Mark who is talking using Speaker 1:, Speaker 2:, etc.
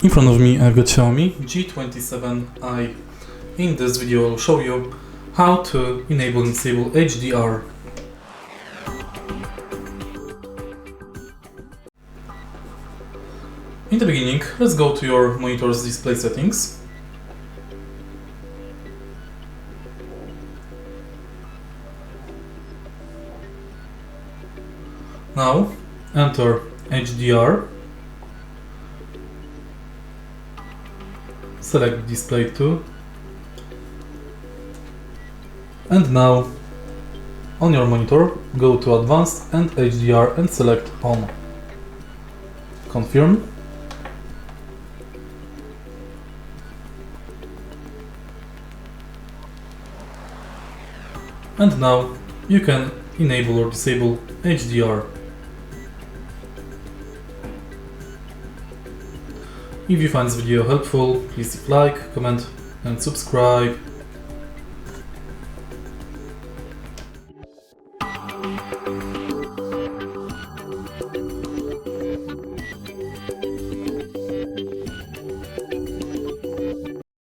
Speaker 1: in front of me I've got Xiaomi G27i. In this video I'll show you how to enable and disable HDR. In the beginning, let's go to your monitor's display settings. Now enter HDR, select display 2, and now on your monitor go to Advanced and HDR and select on. Confirm. And now you can enable or disable HDR. If you find this video helpful, please leave a like, comment and subscribe.